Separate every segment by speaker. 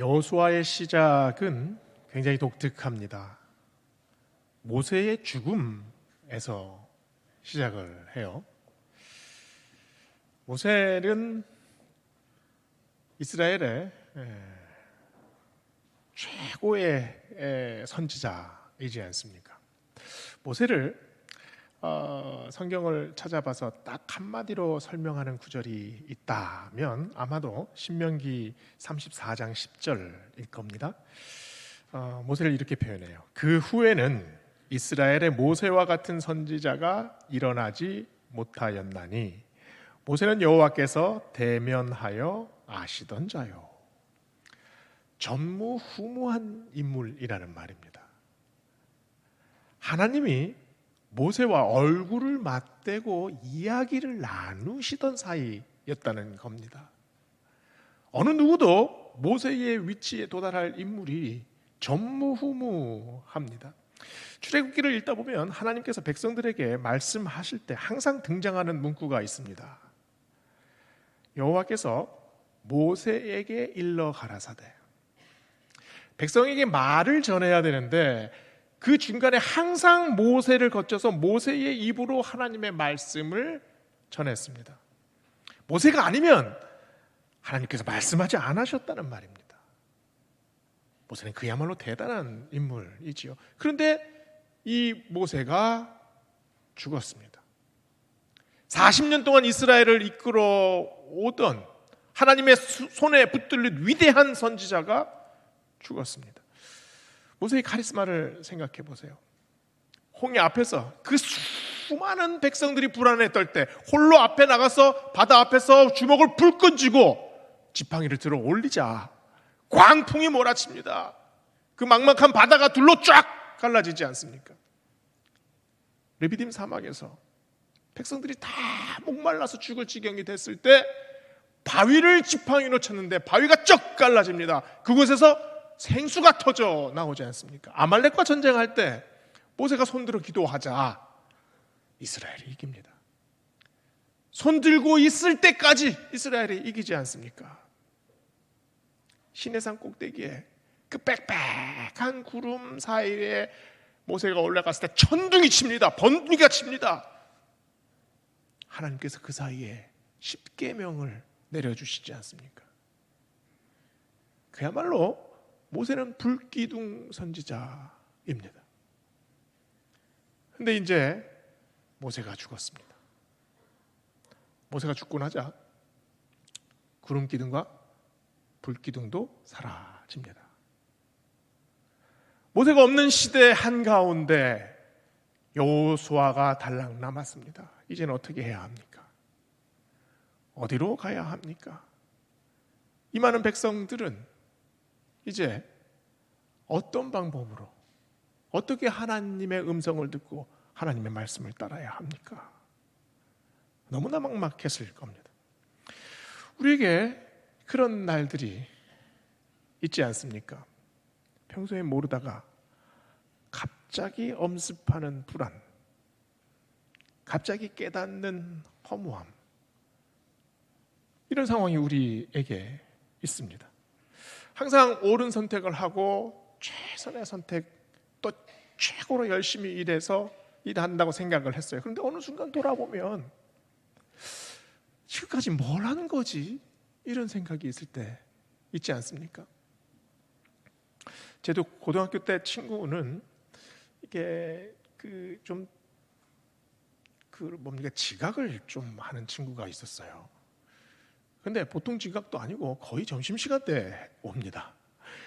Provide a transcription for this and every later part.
Speaker 1: 여호수아의 시작은 굉장히 독특합니다. 모세의 죽음에서 시작을 해요. 모세는 이스라엘의 최고의 선지자이지 않습니까? 모세를 성경을 찾아봐서 딱 한마디로 설명하는 구절이 있다면 아마도 신명기 34장 10절일 겁니다. 모세를 이렇게 표현해요. 그 후에는 이스라엘의 모세와 같은 선지자가 일어나지 못하였나니 모세는 여호와께서 대면하여 아시던 자요. 전무후무한 인물이라는 말입니다. 하나님이 모세와 얼굴을 맞대고 이야기를 나누시던 사이였다는 겁니다. 어느 누구도 모세의 위치에 도달할 인물이 전무후무합니다. 출애굽기를 읽다 보면 하나님께서 백성들에게 말씀하실 때 항상 등장하는 문구가 있습니다. 여호와께서 모세에게 일러 가라사대. 백성에게 말을 전해야 되는데 그 중간에 항상 모세를 거쳐서 모세의 입으로 하나님의 말씀을 전했습니다. 모세가 아니면 하나님께서 말씀하지 않으셨다는 말입니다. 모세는 그야말로 대단한 인물이지요. 그런데 이 모세가 죽었습니다. 40년 동안 이스라엘을 이끌어 오던 하나님의 손에 붙들린 위대한 선지자가 죽었습니다. 모세의 카리스마를 생각해 보세요. 홍해 앞에서 그 수많은 백성들이 불안에 떨 때 홀로 앞에 나가서 바다 앞에서 주먹을 불끈 쥐고 지팡이를 들어 올리자 광풍이 몰아칩니다. 그 막막한 바다가 둘로 쫙 갈라지지 않습니까? 르비딤 사막에서 백성들이 다 목말라서 죽을 지경이 됐을 때 바위를 지팡이로 쳤는데 바위가 쩍 갈라집니다. 그곳에서 생수가 터져 나오지 않습니까? 아말렉과 전쟁할 때 모세가 손들어 기도하자 이스라엘이 이깁니다. 손 들고 있을 때까지 이스라엘이 이기지 않습니까? 시내산 꼭대기에 그 빽빽한 구름 사이에 모세가 올라갔을 때 천둥이 칩니다. 번개가 칩니다. 하나님께서 그 사이에 십계명을 내려주시지 않습니까? 그야말로 모세는 불기둥 선지자입니다. 그런데 이제 모세가 죽었습니다. 모세가 죽고 나자 구름기둥과 불기둥도 사라집니다. 모세가 없는 시대 한가운데 여호수아가 달랑 남았습니다. 이제는 어떻게 해야 합니까? 어디로 가야 합니까? 이 많은 백성들은 이제 어떤 방법으로 어떻게 하나님의 음성을 듣고 하나님의 말씀을 따라야 합니까? 너무나 막막했을 겁니다. 우리에게 그런 날들이 있지 않습니까? 평소에 모르다가 갑자기 엄습하는 불안, 갑자기 깨닫는 허무함, 이런 상황이 우리에게 있습니다. 항상 옳은 선택을 하고 최선의 선택, 또 최고로 열심히 일한다고 생각을 했어요. 그런데 어느 순간 돌아보면 지금까지 뭘 하는 거지? 이런 생각이 있을 때 있지 않습니까? 저도 고등학교 때 친구는 이게 지각을 좀 하는 친구가 있었어요. 근데 보통 지각도 아니고 거의 점심시간 때 옵니다.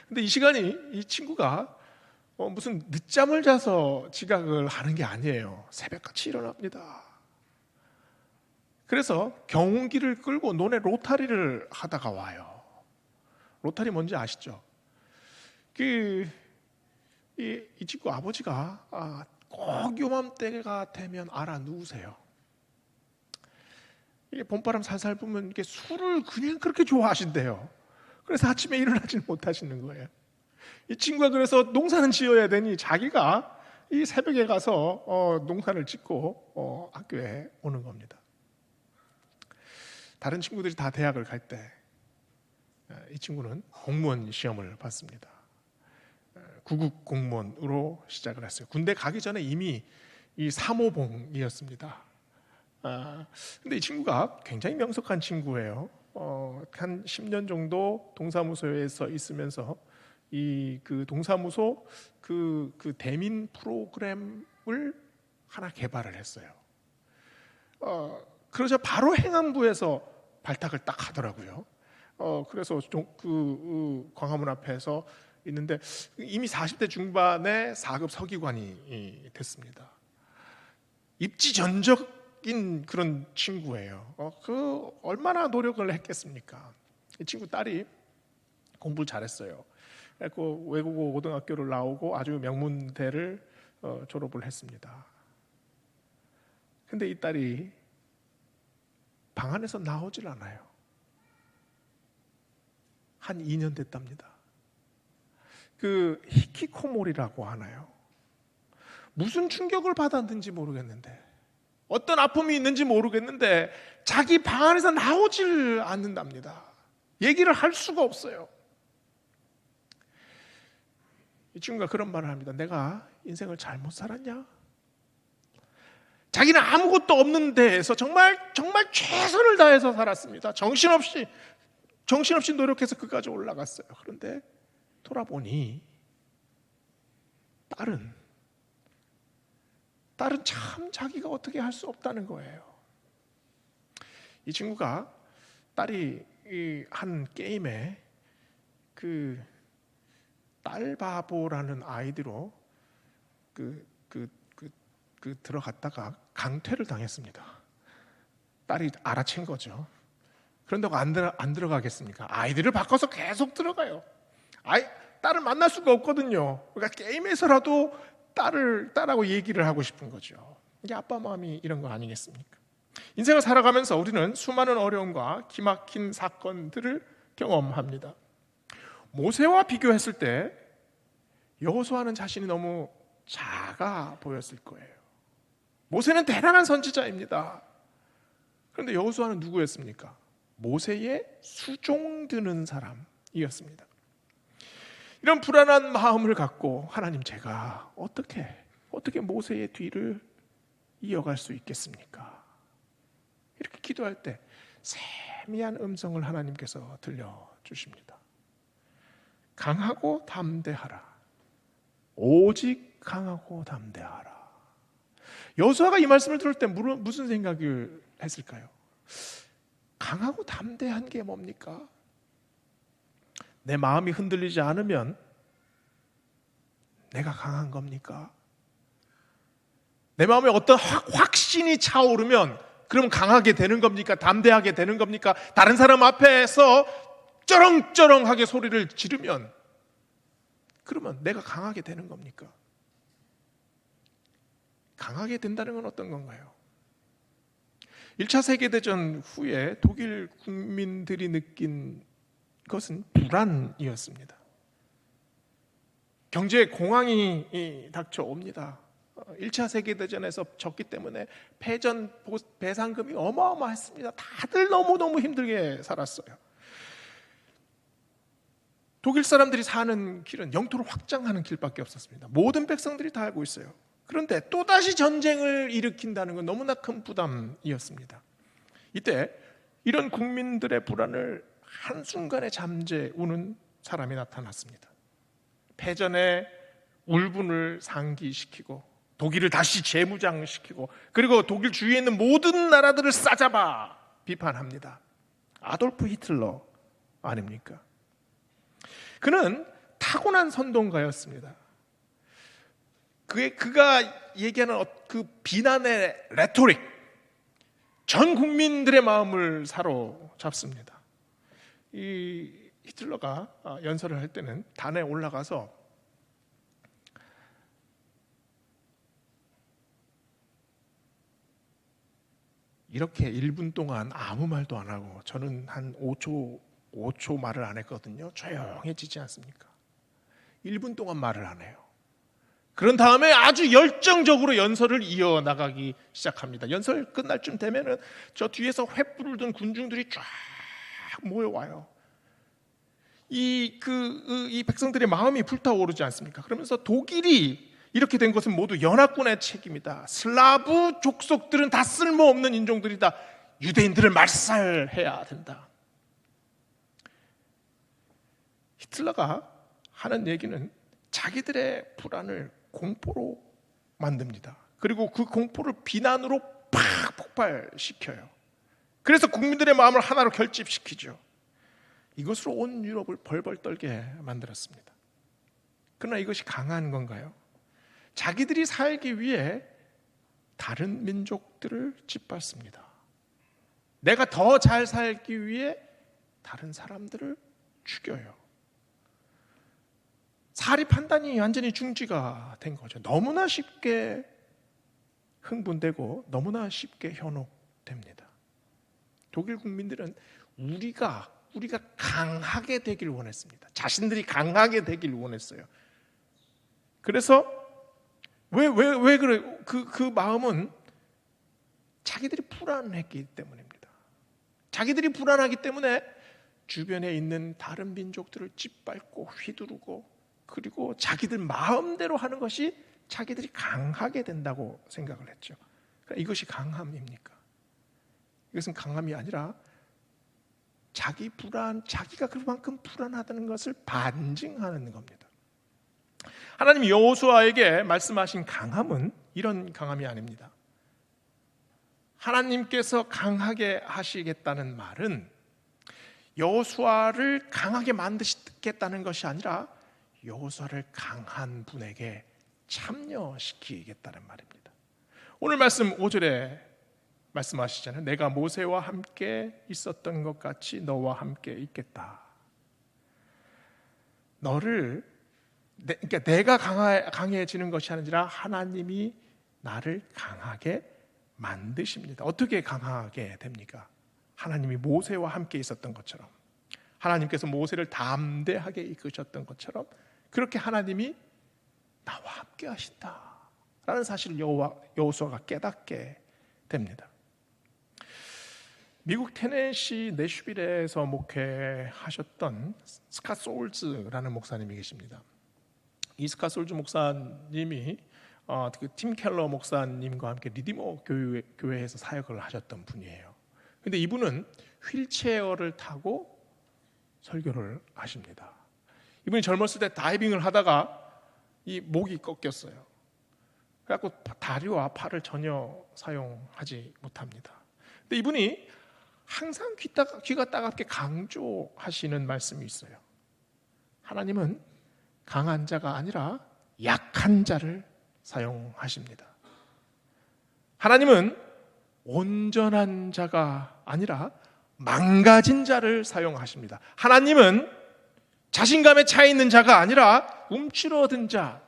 Speaker 1: 근데 이 시간이 이 친구가 무슨 늦잠을 자서 지각을 하는 게 아니에요. 새벽같이 일어납니다. 그래서 경운기를 끌고 논에 로타리를 하다가 와요. 로타리 뭔지 아시죠? 이 친구 아버지가 꼭 요맘때가 되면 알아 누우세요. 이게 봄바람 살살 불면 이게 술을 그냥 그렇게 좋아하신대요. 그래서 아침에 일어나지는 못하시는 거예요. 이 친구가 그래서 농사는 지어야 되니 자기가 이 새벽에 가서 농사를 짓고 학교에 오는 겁니다. 다른 친구들이 다 대학을 갈 때 이 친구는 공무원 시험을 봤습니다. 구급 공무원으로 시작을 했어요. 군대 가기 전에 이미 이 사모봉이었습니다. 근데 이 친구가 굉장히 명석한 친구예요. 한 10년 정도 동사무소에서 있으면서 그 동사무소 그 대민 프로그램을 하나 개발을 했어요. 그러자 바로 행안부에서 발탁을 딱 하더라고요. 그래서 광화문 앞에서 있는데 이미 40대 중반에 4급 서기관이 됐습니다. 입지전적인 그런 친구예요. 얼마나 노력을 했겠습니까? 이 친구 딸이 공부를 잘했어요. 그래서 외국어 고등학교를 나오고 아주 명문대를 졸업을 했습니다. 근데 이 딸이 방 안에서 나오질 않아요. 한 2년 됐답니다. 히키코모리라고 하나요? 무슨 충격을 받았는지 모르겠는데, 어떤 아픔이 있는지 모르겠는데 자기 방 안에서 나오질 않는답니다. 얘기를 할 수가 없어요. 이 친구가 그런 말을 합니다. 내가 인생을 잘못 살았냐? 자기는 아무것도 없는 데에서 정말 최선을 다해서 살았습니다. 정신없이 노력해서 그까지 올라갔어요. 그런데 돌아보니 딸은 참 자기가 어떻게 할 수 없다는 거예요. 이 친구가 딸이 한 게임에 딸바보라는 아이디로 들어갔다가 강퇴를 당했습니다. 딸이 알아챈 거죠. 그런다고 안 들어가겠습니까? 아이디를 바꿔서 계속 들어가요. 딸을 만날 수가 없거든요. 그러니까 게임에서라도 딸하고 얘기를 하고 싶은 거죠. 이게 아빠 마음이 이런 거 아니겠습니까? 인생을 살아가면서 우리는 수많은 어려움과 기막힌 사건들을 경험합니다. 모세와 비교했을 때 여호수아는 자신이 너무 작아 보였을 거예요. 모세는 대단한 선지자입니다. 그런데 여호수아는 누구였습니까? 모세의 수종드는 사람이었습니다. 이런 불안한 마음을 갖고 하나님, 제가 어떻게 모세의 뒤를 이어갈 수 있겠습니까? 이렇게 기도할 때 세미한 음성을 하나님께서 들려주십니다. 강하고 담대하라. 오직 강하고 담대하라. 여호수아가 이 말씀을 들을 때 무슨 생각을 했을까요? 강하고 담대한 게 뭡니까? 내 마음이 흔들리지 않으면 내가 강한 겁니까? 내 마음에 어떤 확신이 차오르면 그럼 강하게 되는 겁니까? 담대하게 되는 겁니까? 다른 사람 앞에서 쩌렁쩌렁하게 소리를 지르면 그러면 내가 강하게 되는 겁니까? 강하게 된다는 건 어떤 건가요? 1차 세계대전 후에 독일 국민들이 느낀 것은 불안이었습니다. 경제 공황이 닥쳐옵니다. 1차 세계대전에서 졌기 때문에 패전 배상금이 어마어마했습니다. 다들 너무너무 힘들게 살았어요. 독일 사람들이 사는 길은 영토를 확장하는 길밖에 없었습니다. 모든 백성들이 다 알고 있어요. 그런데 또다시 전쟁을 일으킨다는 건 너무나 큰 부담이었습니다. 이때 이런 국민들의 불안을 한순간에 잠재우는 사람이 나타났습니다. 패전의 울분을 상기시키고 독일을 다시 재무장시키고 그리고 독일 주위에 있는 모든 나라들을 싸잡아 비판합니다. 아돌프 히틀러 아닙니까? 그는 타고난 선동가였습니다. 그가 얘기하는 그 비난의 레토릭, 전 국민들의 마음을 사로잡습니다. 이 히틀러가 연설을 할 때는 단에 올라가서 이렇게 1분 동안 아무 말도 안 하고, 저는 한 5초 말을 안 했거든요. 조용해지지 않습니까? 1분 동안 말을 안 해요. 그런 다음에 아주 열정적으로 연설을 이어나가기 시작합니다. 연설 끝날 쯤 되면은 저 뒤에서 횃불을 든 군중들이 쫙 모여와요. 이 백성들의 마음이 불타오르지 않습니까? 그러면서 독일이 이렇게 된 것은 모두 연합군의 책임이다. 슬라브 족속들은 다 쓸모없는 인종들이다. 유대인들을 말살해야 된다. 히틀러가 하는 얘기는 자기들의 불안을 공포로 만듭니다. 그리고 그 공포를 비난으로 팍 폭발시켜요. 그래서 국민들의 마음을 하나로 결집시키죠. 이것으로 온 유럽을 벌벌 떨게 만들었습니다. 그러나 이것이 강한 건가요? 자기들이 살기 위해 다른 민족들을 짓밟습니다. 내가 더 잘 살기 위해 다른 사람들을 죽여요. 사리 판단이 완전히 중지가 된 거죠. 너무나 쉽게 흥분되고 너무나 쉽게 현혹됩니다. 독일 국민들은 우리가 강하게 되길 원했습니다. 자신들이 강하게 되길 원했어요. 그래서 왜 그래? 그 마음은 자기들이 불안했기 때문입니다. 자기들이 불안하기 때문에 주변에 있는 다른 민족들을 짓밟고 휘두르고 그리고 자기들 마음대로 하는 것이 자기들이 강하게 된다고 생각을 했죠. 그러니까 이것이 강함입니까? 이것은 강함이 아니라 자기가 그만큼 불안하다는 것을 반증하는 겁니다. 하나님이 여호수아에게 말씀하신 강함은 이런 강함이 아닙니다. 하나님께서 강하게 하시겠다는 말은 여호수아를 강하게 만드시겠다는 것이 아니라 여호수아를 강한 분에게 참여시키겠다는 말입니다. 오늘 말씀 5절에 말씀하시잖아요. 내가 모세와 함께 있었던 것 같이 너와 함께 있겠다. 그러니까 내가 강해지는 것이 아니라 하나님이 나를 강하게 만드십니다. 어떻게 강하게 됩니까? 하나님이 모세와 함께 있었던 것처럼, 하나님께서 모세를 담대하게 이끄셨던 것처럼 그렇게 하나님이 나와 함께 하신다라는 사실을 여호수아가 깨닫게 됩니다. 미국 테네시 내슈빌에서 목회하셨던 스캇 소울즈라는 목사님이 계십니다. 이 스캇 소울즈 목사님이 팀 켈러 목사님과 함께 리디머 교회에서 사역을 하셨던 분이에요. 그런데 이분은 휠체어를 타고 설교를 하십니다. 이분이 젊었을 때 다이빙을 하다가 이 목이 꺾였어요. 그래갖고 다리와 팔을 전혀 사용하지 못합니다. 근데 이분이 항상 귀가 따갑게 강조하시는 말씀이 있어요. 하나님은 강한 자가 아니라 약한 자를 사용하십니다. 하나님은 온전한 자가 아니라 망가진 자를 사용하십니다. 하나님은 자신감에 차 있는 자가 아니라 움츠러든 자,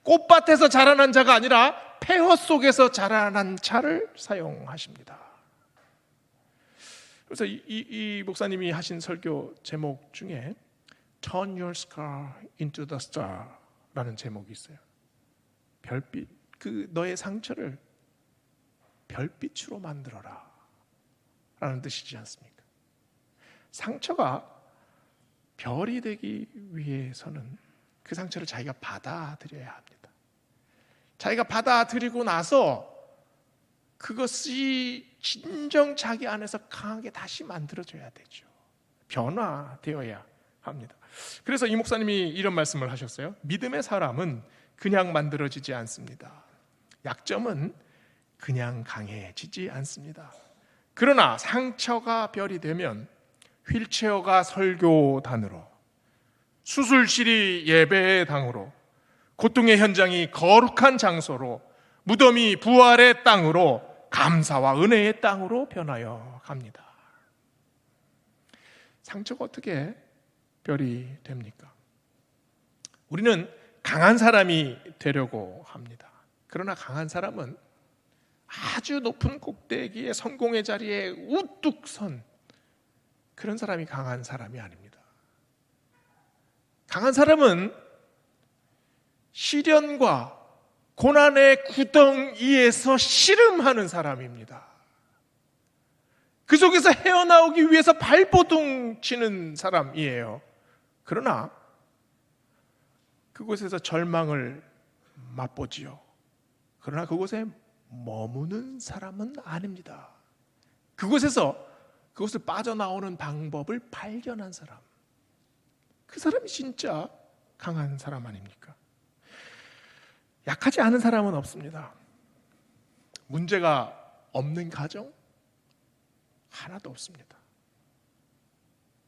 Speaker 1: 꽃밭에서 자라난 자가 아니라 폐허 속에서 자라난 자를 사용하십니다. 그래서 이 목사님이 하신 설교 제목 중에 Turn your scar into the star라는 제목이 있어요. 별빛, 너의 상처를 별빛으로 만들어라 라는 뜻이지 않습니까? 상처가 별이 되기 위해서는 그 상처를 자기가 받아들여야 합니다. 자기가 받아들이고 나서 그것이 진정 자기 안에서 강하게 다시 만들어져야 되죠. 변화되어야 합니다. 그래서 이 목사님이 이런 말씀을 하셨어요. 믿음의 사람은 그냥 만들어지지 않습니다. 약점은 그냥 강해지지 않습니다. 그러나 상처가 별이 되면 휠체어가 설교단으로, 수술실이 예배의 당으로, 고통의 현장이 거룩한 장소로, 무덤이 부활의 땅으로, 감사와 은혜의 땅으로 변하여 갑니다. 상처가 어떻게 별이 됩니까? 우리는 강한 사람이 되려고 합니다. 그러나 강한 사람은 아주 높은 꼭대기에 성공의 자리에 우뚝 선 그런 사람이 강한 사람이 아닙니다. 강한 사람은 시련과 고난의 구덩이에서 씨름하는 사람입니다. 그 속에서 헤어나오기 위해서 발버둥 치는 사람이에요. 그러나 그곳에서 절망을 맛보지요. 그러나 그곳에 머무는 사람은 아닙니다. 그것을 빠져나오는 방법을 발견한 사람, 그 사람이 진짜 강한 사람 아닙니까? 약하지 않은 사람은 없습니다. 문제가 없는 가정 하나도 없습니다.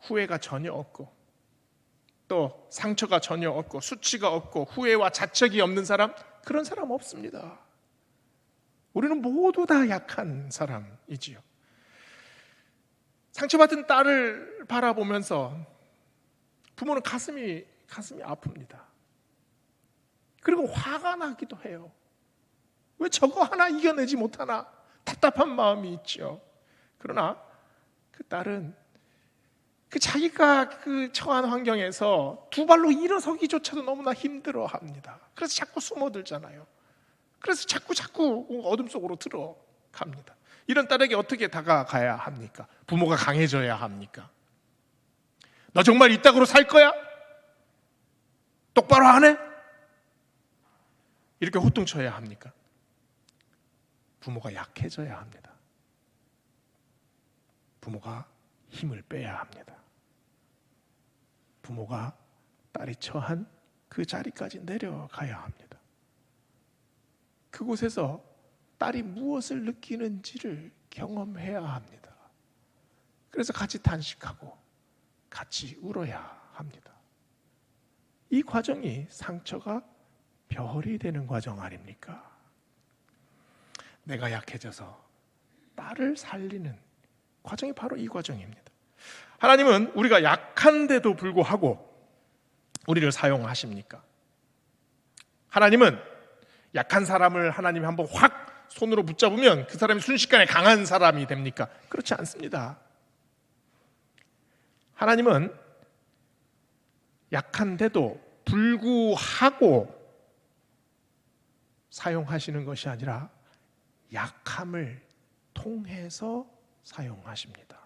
Speaker 1: 후회가 전혀 없고, 또 상처가 전혀 없고, 수치가 없고, 후회와 자책이 없는 사람, 그런 사람 없습니다. 우리는 모두 다 약한 사람이지요. 상처받은 딸을 바라보면서 부모는 가슴이 아픕니다. 그리고 화가 나기도 해요. 왜 저거 하나 이겨내지 못하나 답답한 마음이 있죠. 그러나 그 딸은 자기가 처한 환경에서 두 발로 일어서기조차도 너무나 힘들어합니다. 그래서 자꾸 숨어들잖아요. 그래서 자꾸 어둠 속으로 들어갑니다. 이런 딸에게 어떻게 다가가야 합니까? 부모가 강해져야 합니까? 너 정말 이따구로 살 거야? 똑바로 안 해? 이렇게 호통쳐야 합니까? 부모가 약해져야 합니다. 부모가 힘을 빼야 합니다. 부모가 딸이 처한 그 자리까지 내려가야 합니다. 그곳에서 딸이 무엇을 느끼는지를 경험해야 합니다. 그래서 같이 단식하고 같이 울어야 합니다. 이 과정이 상처가 별이 되는 과정 아닙니까? 내가 약해져서 딸을 살리는 과정이 바로 이 과정입니다. 하나님은 우리가 약한데도 불구하고 우리를 사용하십니까? 하나님은 약한 사람을 하나님이 한번 확 손으로 붙잡으면 그 사람이 순식간에 강한 사람이 됩니까? 그렇지 않습니다. 하나님은 약한데도 불구하고 사용하시는 것이 아니라 약함을 통해서 사용하십니다.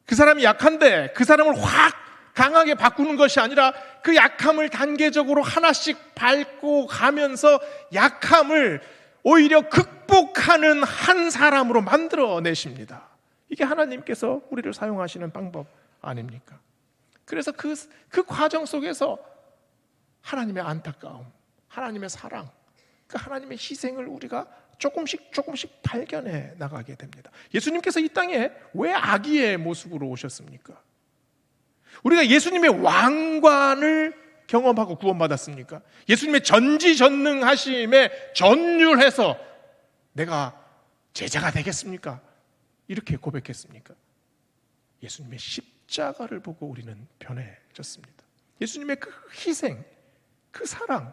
Speaker 1: 그 사람이 약한데 그 사람을 확 강하게 바꾸는 것이 아니라 그 약함을 단계적으로 하나씩 밟고 가면서 약함을 오히려 극복하는 한 사람으로 만들어내십니다. 이게 하나님께서 우리를 사용하시는 방법 아닙니까? 그래서 그 과정 속에서 하나님의 안타까움, 하나님의 사랑, 그 하나님의 희생을 우리가 조금씩 발견해 나가게 됩니다. 예수님께서 이 땅에 왜 아기의 모습으로 오셨습니까? 우리가 예수님의 왕관을 경험하고 구원받았습니까? 예수님의 전지전능하심에 전율해서 내가 제자가 되겠습니까? 이렇게 고백했습니까? 예수님의 십자가를 보고 우리는 변해졌습니다. 예수님의 그 희생, 그 사랑,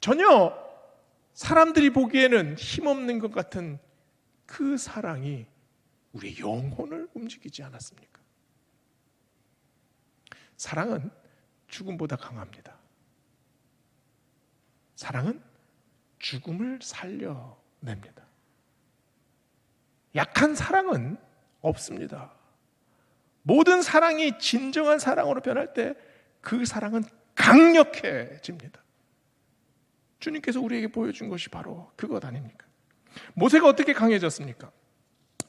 Speaker 1: 전혀 사람들이 보기에는 힘없는 것 같은 그 사랑이 우리의 영혼을 움직이지 않았습니까? 사랑은 죽음보다 강합니다. 사랑은 죽음을 살려냅니다. 약한 사랑은 없습니다. 모든 사랑이 진정한 사랑으로 변할 때 그 사랑은 강력해집니다. 주님께서 우리에게 보여준 것이 바로 그것 아닙니까? 모세가 어떻게 강해졌습니까?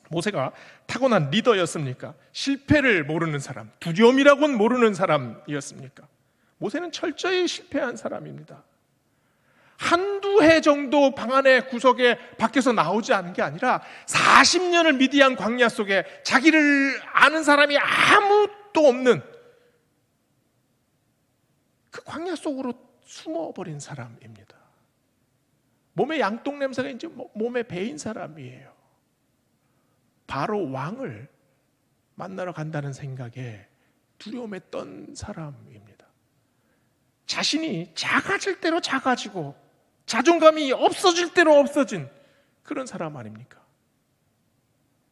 Speaker 1: 모세가 타고난 리더였습니까? 실패를 모르는 사람, 두려움이라고는 모르는 사람이었습니까? 모세는 철저히 실패한 사람입니다. 한두 해 정도 방 안에 구석에 밖에서 나오지 않은 게 아니라 40년을 미디안 광야 속에 자기를 아는 사람이 아무도 없는 그 광야 속으로 숨어버린 사람입니다. 몸에 양똥 냄새가 이제 몸에 배인 사람이에요. 바로 왕을 만나러 간다는 생각에 두려움에 떤 사람입니다. 자신이 작아질 대로 작아지고 자존감이 없어질 대로 없어진 그런 사람 아닙니까?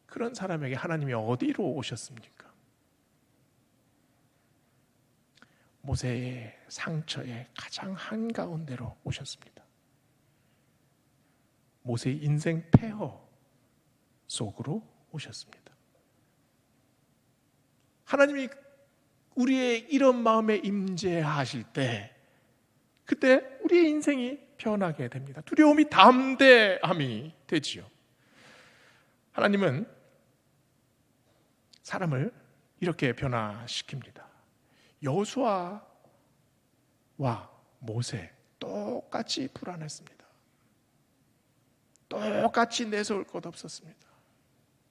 Speaker 1: 그런 사람에게 하나님이 어디로 오셨습니까? 모세의 상처의 가장 한가운데로 오셨습니다. 모세의 인생 폐허 속으로 오셨습니다. 하나님이 우리의 이런 마음에 임재하실 때 그때 우리의 인생이 변하게 됩니다. 두려움이 담대함이 되지요. 하나님은 사람을 이렇게 변화시킵니다. 여호수아와 모세 똑같이 불안했습니다. 똑같이 내세울 것 없었습니다.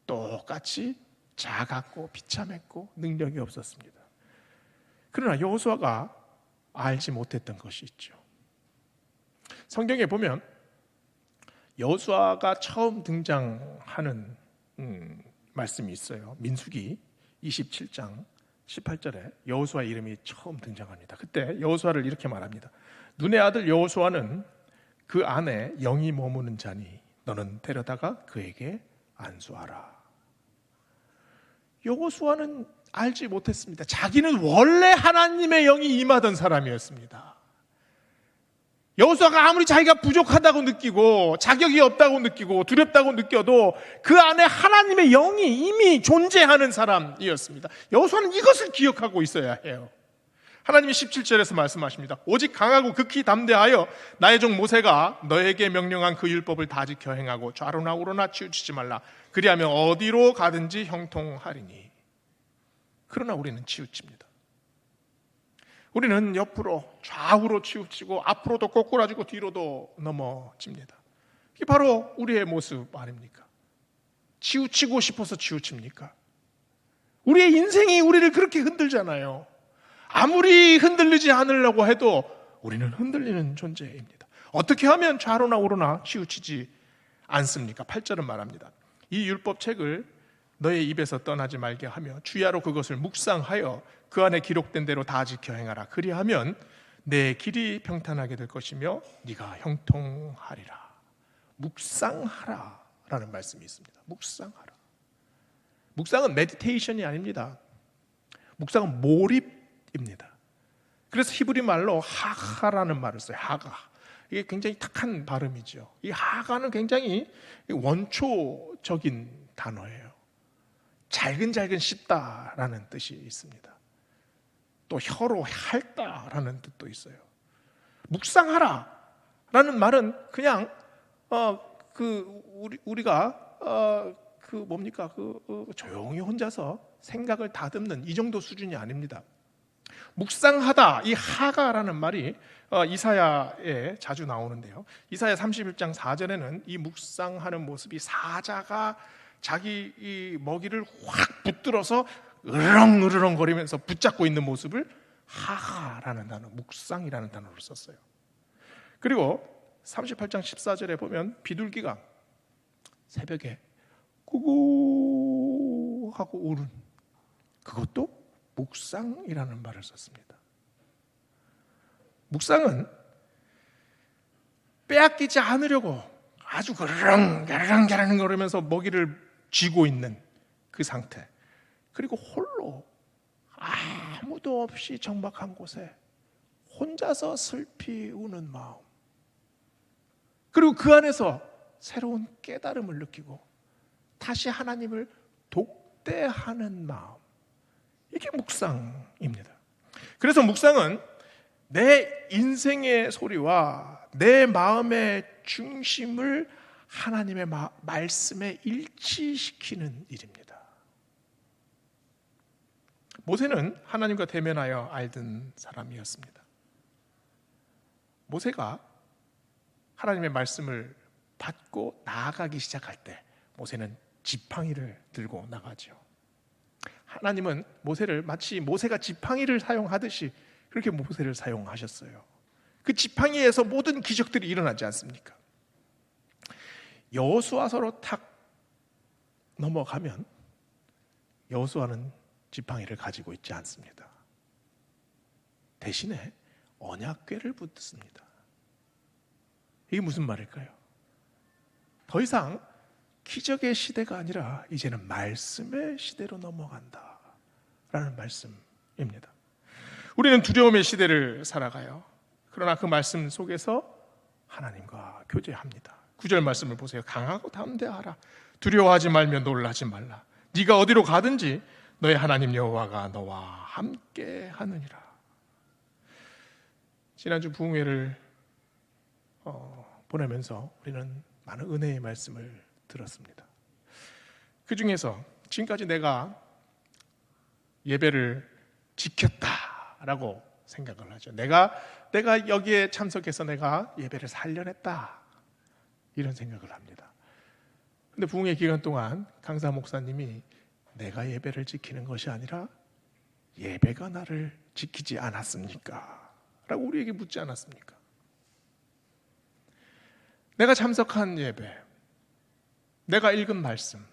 Speaker 1: 똑같이 작았고 비참했고 능력이 없었습니다. 그러나 여호수아가 알지 못했던 것이 있죠. 성경에 보면 여호수아가 처음 등장하는 말씀이 있어요. 민수기 27장 18절에 여호수아 이름이 처음 등장합니다. 그때 여호수아를 이렇게 말합니다. 눈의 아들 여호수아는 그 안에 영이 머무는 자니 너는 데려다가 그에게 안수하라. 여호수아는 알지 못했습니다. 자기는 원래 하나님의 영이 임하던 사람이었습니다. 여호수아가 아무리 자기가 부족하다고 느끼고 자격이 없다고 느끼고 두렵다고 느껴도 그 안에 하나님의 영이 이미 존재하는 사람이었습니다. 여호수아는 이것을 기억하고 있어야 해요. 하나님이 17절에서 말씀하십니다. 오직 강하고 극히 담대하여 나의 종 모세가 너에게 명령한 그 율법을 다 지켜 행하고 좌로나 우로나 치우치지 말라. 그리하면 어디로 가든지 형통하리니. 그러나 우리는 치우칩니다. 우리는 옆으로 좌우로 치우치고 앞으로도 꼬꾸라지고 뒤로도 넘어집니다. 이게 바로 우리의 모습 아닙니까? 치우치고 싶어서 치우칩니까? 우리의 인생이 우리를 그렇게 흔들잖아요. 아무리 흔들리지 않으려고 해도 우리는 흔들리는 존재입니다. 어떻게 하면 좌로나 우로나 치우치지 않습니까? 8절은 말합니다. 이 율법책을 너의 입에서 떠나지 말게 하며 주야로 그것을 묵상하여 그 안에 기록된 대로 다 지켜 행하라. 그리하면 내 길이 평탄하게 될 것이며 네가 형통하리라. 묵상하라 라는 말씀이 있습니다. 묵상하라. 묵상은 메디테이션이 아닙니다. 묵상은 몰입입니다. 그래서 히브리 말로 하가라는 말을 써요. 하가. 이게 굉장히 탁한 발음이죠. 이 하가는 굉장히 원초적인 단어예요. 잘근잘근 씹다라는 뜻이 있습니다. 또 혀로 핥다라는 뜻도 있어요. 묵상하라라는 말은 그냥 우리가 조용히 혼자서 생각을 다듬는 이 정도 수준이 아닙니다. 묵상하다, 이 하가라는 말이 이사야에 자주 나오는데요. 이사야 31장 4절에는 이 묵상하는 모습이 사자가 자기 이 먹이를 확 붙들어서 으르렁으르렁 거리면서 붙잡고 있는 모습을 하가라는 단어, 묵상이라는 단어로 썼어요. 그리고 38장 14절에 보면 비둘기가 새벽에 꾸구 하고 우는 그것도 묵상이라는 말을 썼습니다. 묵상은 빼앗기지 않으려고 아주 가르렁 거리면서 먹이를 쥐고 있는 그 상태, 그리고 홀로 아무도 없이 적막한 곳에 혼자서 슬피 우는 마음, 그리고 그 안에서 새로운 깨달음을 느끼고 다시 하나님을 독대하는 마음, 이게 묵상입니다. 그래서 묵상은 내 인생의 소리와 내 마음의 중심을 하나님의 말씀에 일치시키는 일입니다. 모세는 하나님과 대면하여 알던 사람이었습니다. 모세가 하나님의 말씀을 받고 나아가기 시작할 때 모세는 지팡이를 들고 나가죠. 하나님은 모세를 마치 모세가 지팡이를 사용하듯이 그렇게 모세를 사용하셨어요. 그 지팡이에서 모든 기적들이 일어나지 않습니까? 여호수아서로 탁 넘어가면 여호수아는 지팡이를 가지고 있지 않습니다. 대신에 언약궤를 붙습니다. 이게 무슨 말일까요? 더 이상 기적의 시대가 아니라 이제는 말씀의 시대로 넘어간다 라는 말씀입니다. 우리는 두려움의 시대를 살아가요. 그러나 그 말씀 속에서 하나님과 교제합니다. 9절 말씀을 보세요. 강하고 담대하라. 두려워하지 말며 놀라지 말라. 네가 어디로 가든지 너의 하나님 여호와가 너와 함께 하느니라. 지난주 부흥회를 보내면서 우리는 많은 은혜의 말씀을 들었습니다. 그 중에서 지금까지 내가 예배를 지켰다라고 생각을 하죠. 내가 여기에 참석해서 내가 예배를 살려냈다, 이런 생각을 합니다. 근데 부흥회 기간 동안 강사 목사님이 내가 예배를 지키는 것이 아니라 예배가 나를 지키지 않았습니까? 라고 우리에게 묻지 않았습니까? 내가 참석한 예배, 내가 읽은 말씀,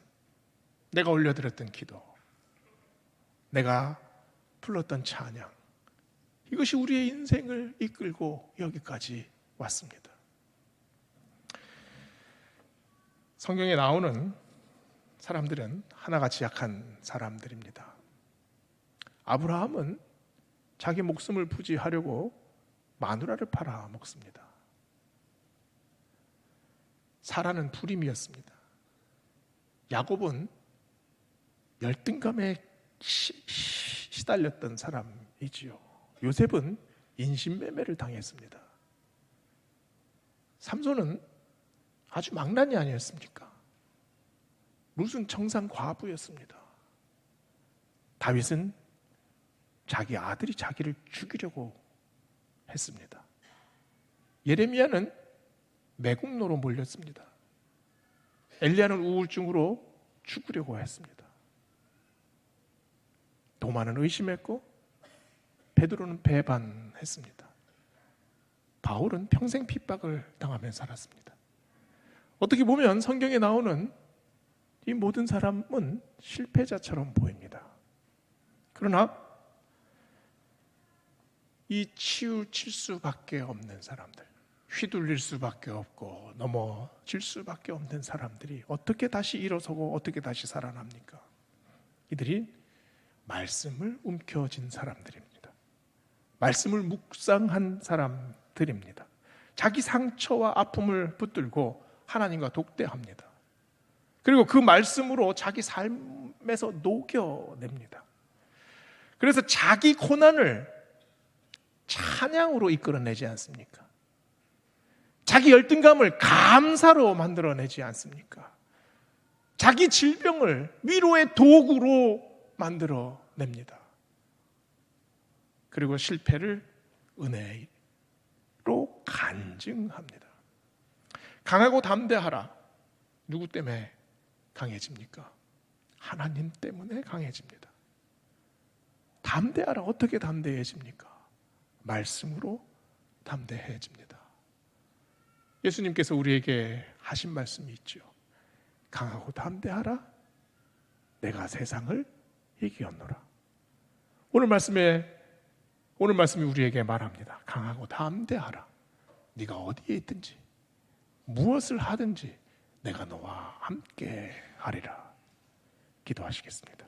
Speaker 1: 내가 올려드렸던 기도, 내가 불렀던 찬양, 이것이 우리의 인생을 이끌고 여기까지 왔습니다. 성경에 나오는 사람들은 하나같이 약한 사람들입니다. 아브라함은 자기 목숨을 부지하려고 마누라를 팔아 먹습니다. 사라는 불임이었습니다. 야곱은 열등감에 시달렸던 사람이지요. 요셉은 인신매매를 당했습니다. 삼손은 아주 망난이 아니었습니까? 룻은 청산 과부였습니다. 다윗은 자기 아들이 자기를 죽이려고 했습니다. 예레미야는 매국노로 몰렸습니다. 엘리야는 우울증으로 죽으려고 했습니다. 도마는 의심했고 베드로는 배반했습니다. 바울은 평생 핍박을 당하며 살았습니다. 어떻게 보면 성경에 나오는 이 모든 사람은 실패자처럼 보입니다. 그러나 이 치우칠 수밖에 없는 사람들, 휘둘릴 수밖에 없고 넘어질 수밖에 없는 사람들이 어떻게 다시 일어서고 어떻게 다시 살아납니까? 이들이 말씀을 움켜쥔 사람들입니다. 말씀을 묵상한 사람들입니다. 자기 상처와 아픔을 붙들고 하나님과 독대합니다. 그리고 그 말씀으로 자기 삶에서 녹여냅니다. 그래서 자기 고난을 찬양으로 이끌어내지 않습니까? 자기 열등감을 감사로 만들어내지 않습니까? 자기 질병을 위로의 도구로 만들어냅니다. 그리고 실패를 은혜로 간증합니다. 강하고 담대하라. 누구 때문에 강해집니까? 하나님 때문에 강해집니다. 담대하라. 어떻게 담대해집니까? 말씀으로 담대해집니다. 예수님께서 우리에게 하신 말씀이 있죠. 강하고 담대하라. 내가 세상을 이기었노라. 오늘 말씀이 우리에게 말합니다. 강하고 담대하라. 네가 어디에 있든지 무엇을 하든지 내가 너와 함께 하리라. 기도하시겠습니다.